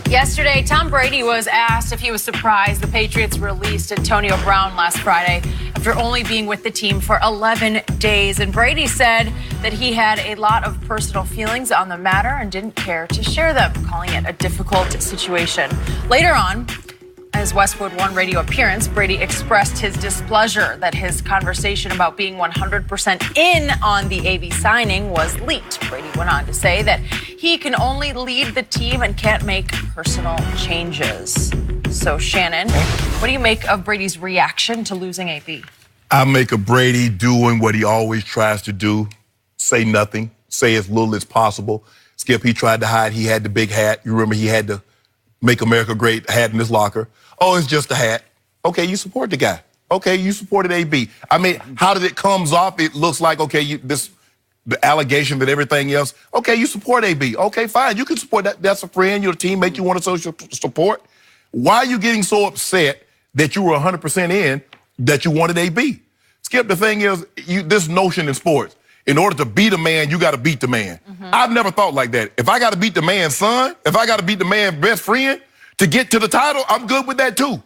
Yesterday, Tom Brady was asked if he was surprised the Patriots released Antonio Brown last Friday after only being with the team for 11 days. And Brady said that he had a lot of personal feelings on the matter and didn't care to share them, calling it a difficult situation. Later on, in his Westwood One radio appearance, Brady expressed his displeasure that his conversation about being 100% in on the AB signing was leaked. Brady went on to say that he can only lead the team and can't make personal changes. So, Shannon, what do you make of Brady's reaction to losing AB? I make of Brady doing what he always tries to do, say nothing, say as little as possible. Skip, he tried to hide. He had the big hat. You remember he had the Make America Great hat in his locker. Oh, it's just a hat. Okay, you support the guy. Okay, you supported AB. I mean, how did it comes off? It looks like, okay, the allegation that everything else, okay, you support AB. Okay, fine, you can support that. That's a friend, you're a teammate, you want a social support. Why are you getting so upset that you were 100% in, that you wanted AB? Skip, the thing is, this notion in sports, in order to beat a man, you got to beat the man. I've never thought like that. If I got to beat the man's son, if I got to beat the man's best friend to get to the title, I'm good with that too.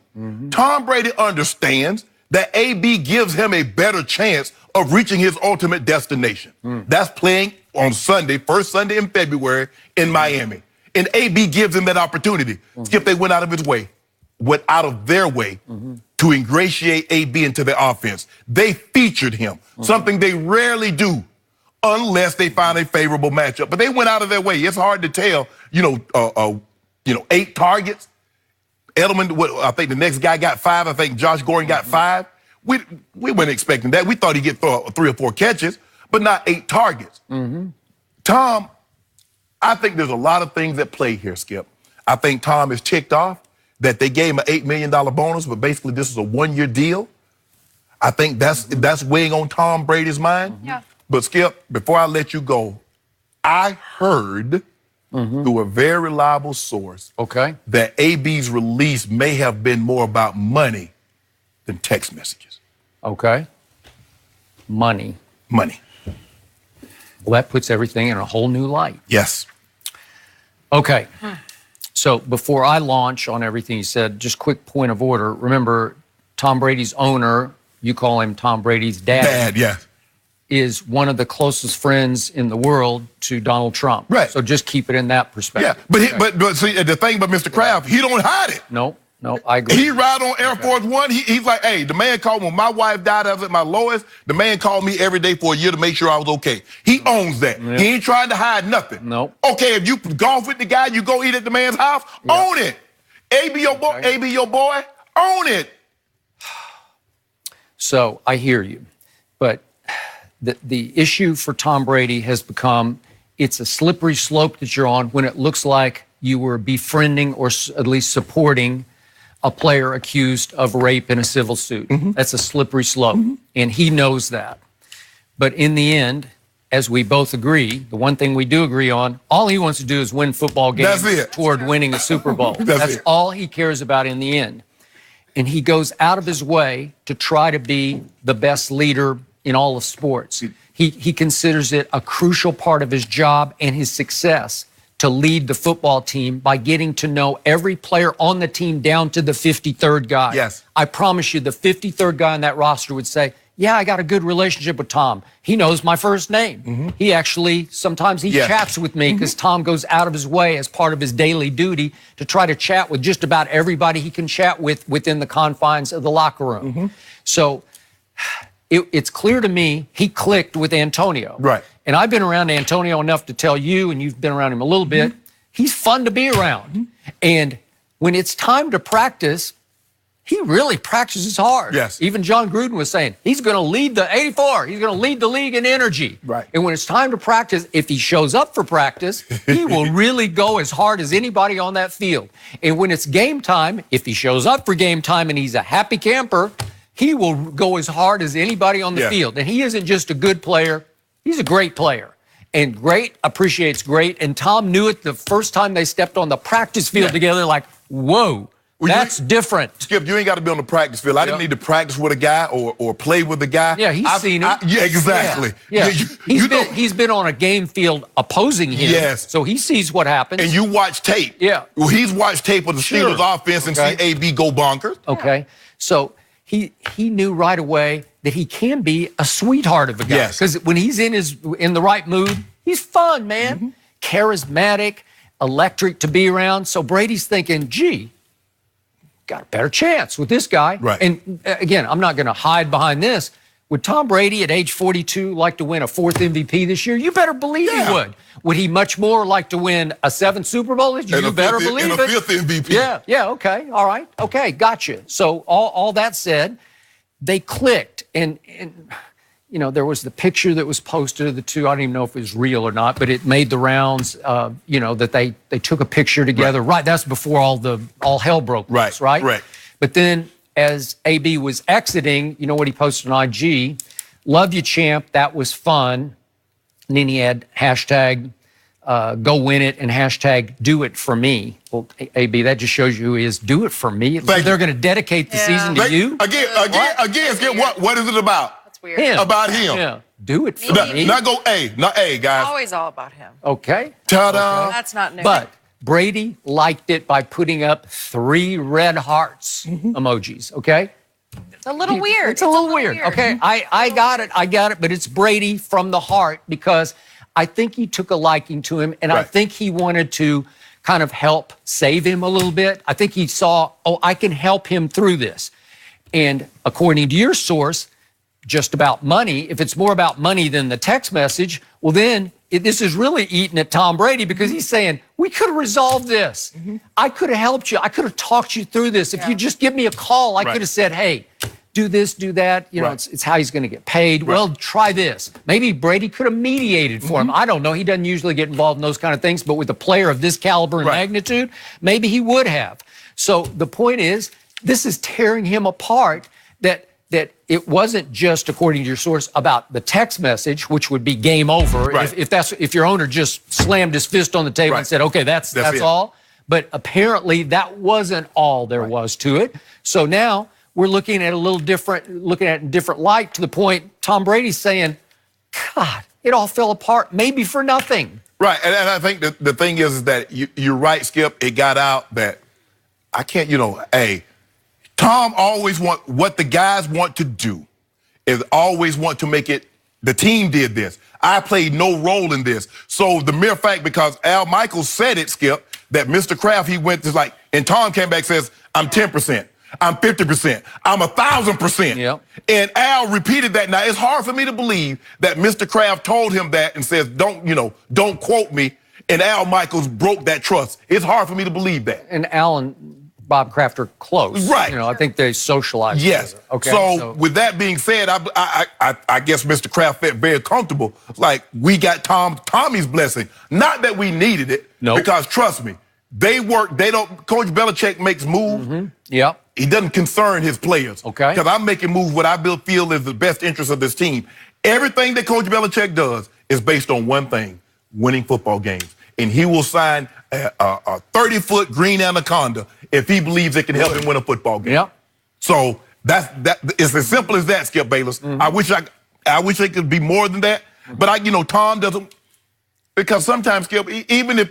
Tom Brady understands that AB gives him a better chance of reaching his ultimate destination. That's playing on Sunday, first Sunday in February in Miami. And AB gives him that opportunity. Skip, they went out of their way to ingratiate AB into the offense. They featured him, something they rarely do unless they find a favorable matchup. But they went out of their way. It's hard to tell, 8 targets. Edelman, I think the next guy got 5. I think Josh Gordon got 5. We weren't expecting that. We thought he'd get 3 or 4 catches, but not 8 targets. Tom, I think there's a lot of things at play here, Skip. I think Tom is ticked off that they gave him an $8 million bonus, but basically this is a 1-year deal. I think that's weighing on Tom Brady's mind. But Skip, before I let you go, I heard through a very reliable source that AB's release may have been more about money than text messages. Money. Money. Well, that puts everything in a whole new light. Yes. Okay. So before I launch on everything you said, just quick point of order. Remember, Tom Brady's owner, you call him Tom Brady's dad. Dad, yes. Is one of the closest friends in the world to Donald Trump. Right. So just keep it in that perspective. Yeah, but see, the thing about Mr. Kraft, he don't hide it. No, I agree. He ride on Air Force One. He's like, hey, the man called me when my wife died. I was at my lowest. The man called me every day for a year to make sure I was okay. He owns that. He ain't trying to hide nothing. Okay, if you golf with the guy, you go eat at the man's house, own it. AB your boy, AB your boy, own it. So I hear you, but the issue for Tom Brady has become, it's a slippery slope that you're on when it looks like you were befriending or at least supporting a player accused of rape in a civil suit. That's a slippery slope, and he knows that. But in the end, as we both agree, the one thing we do agree on, all he wants to do is win football games toward winning a Super Bowl. That's all he cares about in the end. And he goes out of his way to try to be the best leader in all of sports. He considers it a crucial part of his job and his success to lead the football team by getting to know every player on the team down to the 53rd guy. Yes. I promise you, the 53rd guy on that roster would say, yeah, I got a good relationship with Tom. He knows my first name. He actually, sometimes he chats with me because Tom goes out of his way as part of his daily duty to try to chat with just about everybody he can chat with within the confines of the locker room. So it's clear to me he clicked with Antonio. Right. And I've been around Antonio enough to tell you, and you've been around him a little bit, he's fun to be around. And when it's time to practice, he really practices hard. Yes. Even John Gruden was saying, he's going to lead the 84. He's going to lead the league in energy. Right. And when it's time to practice, if he shows up for practice, he will really go as hard as anybody on that field. And when it's game time, if he shows up for game time and he's a happy camper, he will go as hard as anybody on the field. And he isn't just a good player. He's a great player. And great appreciates great. And Tom knew it the first time they stepped on the practice field together, like, whoa. That's different. Skip, you ain't got to be on the practice field. I didn't need to practice with a guy or play with a guy. Yeah, he's seen him. Yeah, exactly. Yeah. He's He's been on a game field opposing him. Yes. So he sees what happens. And you watch tape. Yeah. Well, he's watched tape of the Steelers offense and see AB go bonkers. Okay. So he knew right away that he can be a sweetheart of a guy. Yes. Because when he's in the right mood, he's fun, man. Charismatic, electric to be around. So Brady's thinking, gee, got a better chance with this guy. Right. And again, I'm not going to hide behind this. Would Tom Brady at age 42 like to win a 4th MVP this year? You better believe he would. Would he much more like to win a 7th Super Bowl this year? You better believe it. And a 5th MVP. Yeah, okay, all right, okay, gotcha. So all that said, they clicked. And you know, there was the picture that was posted of the two. I don't even know if it was real or not, but it made the rounds, you know, that they took a picture together. Right, that's before all hell broke loose, right? Right. But then as AB was exiting, you know what he posted on IG? Love you, champ. That was fun. And then he had hashtag go win it and hashtag do it for me. Well, AB, that just shows you who he is. Do it for me. They're going to dedicate the season to you? Again, Skip, what is it about? Weird. Him. About him. Yeah. Do it for me. Not guys. Always all about him. Okay. Ta-da. That's not new. But Brady liked it by putting up 3 red hearts emojis, okay? It's a little weird. It's a little weird. Okay, I got it, but it's Brady from the heart because I think he took a liking to him, and I think he wanted to kind of help save him a little bit. I think he saw, I can help him through this. And according to your source, just about money, if it's more about money than the text message, well then this is really eating at Tom Brady because he's saying, we could have resolved this. I could have helped you. I could have talked you through this. If you just give me a call, I could have said, hey, do this, do that. You know, it's how he's going to get paid. Well, try this. Maybe Brady could have mediated for him. I don't know. He doesn't usually get involved in those kind of things, but with a player of this caliber and magnitude, maybe he would have. So the point is, this is tearing him apart that it wasn't just, according to your source, about the text message, which would be game over if your owner just slammed his fist on the table and said, okay, that's all. But apparently that wasn't all there was to it. So now we're looking at it in different light to the point Tom Brady's saying, God, it all fell apart, maybe for nothing. Right, and I think the thing is that you're right, Skip. It got out that I can't, Tom always what the guys want to do is always want to make it, the team did this. I played no role in this. So the mere fact, because Al Michaels said it, Skip, that Mr. Kraft, he went to and Tom came back and says, I'm 10%, I'm 50%, I'm 1,000%. Yep. And Al repeated that. Now, it's hard for me to believe that Mr. Kraft told him that and says, don't quote me. And Al Michaels broke that trust. It's hard for me to believe that. And Al and Bob Kraft are close. Right. You know, I think they socialize. Yes. Together. Okay. So with that being said, I guess Mr. Kraft felt very comfortable. Like, we got Tommy's blessing. Not that we needed it. No. Because trust me, Coach Belichick makes moves. Yep. He doesn't concern his players. Okay. Because I'm making moves what I feel is the best interest of this team. Everything that Coach Belichick does is based on one thing: winning football games. And he will sign a 30-foot green anaconda if he believes it can help him win a football game. Yep. So it's as simple as that, Skip Bayless. I wish it could be more than that. But Tom doesn't, because sometimes, Skip, even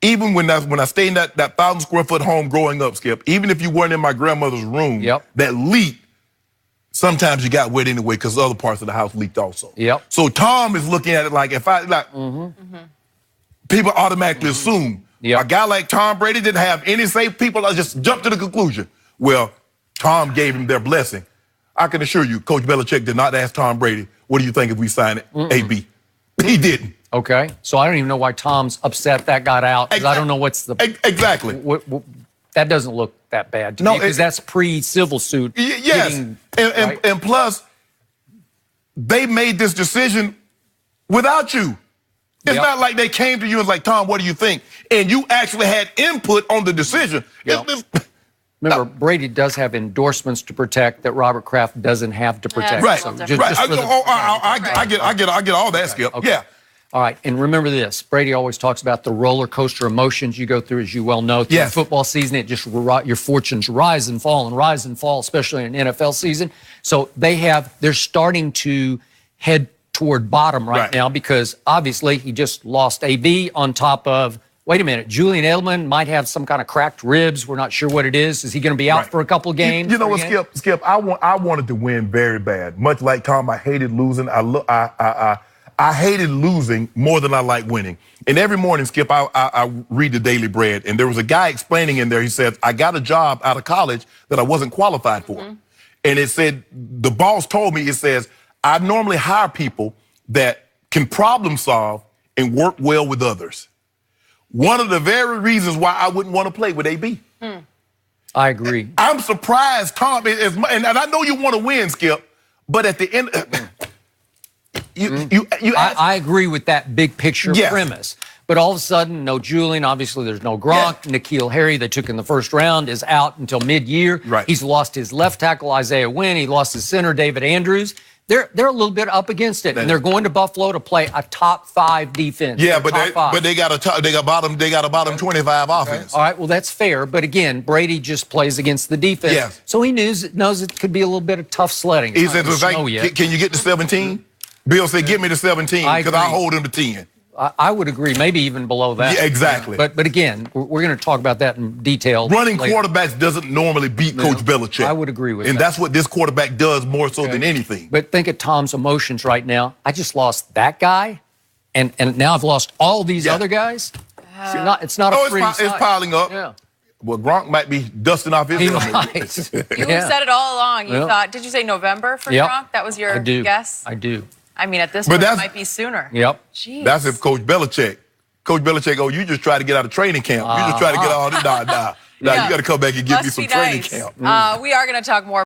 even when I stayed in that 1,000 square foot home growing up, Skip, even if you weren't in my grandmother's room, that leaked, sometimes you got wet anyway because other parts of the house leaked also. Yep. So Tom is looking at it like, people automatically assume a guy like Tom Brady didn't have any say. People just jump to the conclusion, well, Tom gave him their blessing. I can assure you, Coach Belichick did not ask Tom Brady, what do you think if we sign it, AB? He didn't. Okay. So I don't even know why Tom's upset that got out, because I don't know what's the... Exactly. That doesn't look that bad to me, because that's pre-civil suit. Yes. And plus, they made this decision without you. It's not like they came to you and was like, Tom, what do you think? And you actually had input on the decision. Remember, Brady does have endorsements to protect that Robert Kraft doesn't have to protect. Right. So I get all that, Skip. Okay. Yeah. All right, and remember this. Brady always talks about the roller coaster emotions you go through, as you well know, through the football season. It just, your fortunes rise and fall, especially in an NFL season. So they're starting to head toward bottom right now because obviously he just lost AB on top of, wait a minute, Julian Edelman might have some kind of cracked ribs. We're not sure what it is. Is he going to be out for a couple of games? You know what, Skip? I wanted to win very bad. Much like Tom, I hated losing. I hated losing more than I like winning. And every morning, Skip, I read the Daily Bread, and there was a guy explaining in there. He said, I got a job out of college that I wasn't qualified for. And it said, the boss told me, it says, I normally hire people that can problem solve and work well with others. One of the very reasons why I wouldn't want to play with AB. I agree. I'm surprised, Tom, and I know you want to win, Skip, but at the end, I agree with that big picture premise. But all of a sudden, no Julian. Obviously, there's no Gronk. N'Keal Harry, they took in the first round, is out until mid-year. He's lost his left tackle, Isaiah Wynn. He lost his center, David Andrews. They're a little bit up against it, and they're going to Buffalo to play a top 5 defense. Yeah, but they got a bottom 25 offense. All right, well that's fair, but again, Brady just plays against the defense, so he knows it could be a little bit of tough sledding. He said, "Can you get to 17?" Bill said, "Give me the 17 because I hold him to 10." I would agree, maybe even below that. Yeah, exactly. But again, we're going to talk about that in detail. Running quarterbacks doesn't normally beat Coach Belichick. I would agree with that. And that's what this quarterback does more so than anything. But think of Tom's emotions right now. I just lost that guy, and now I've lost all these other guys. It's not a pretty sight. It's piling up. Yeah. Well, Gronk might be dusting off his helmet. You said it all along. You thought, did you say November for Gronk? That was your guess? I do. I mean, at this point, it might be sooner. Jeez. That's if Coach Belichick, you just try to get out of training camp. You just try to get all the, nah, you got to come back and give me some training camp. We are going to talk more.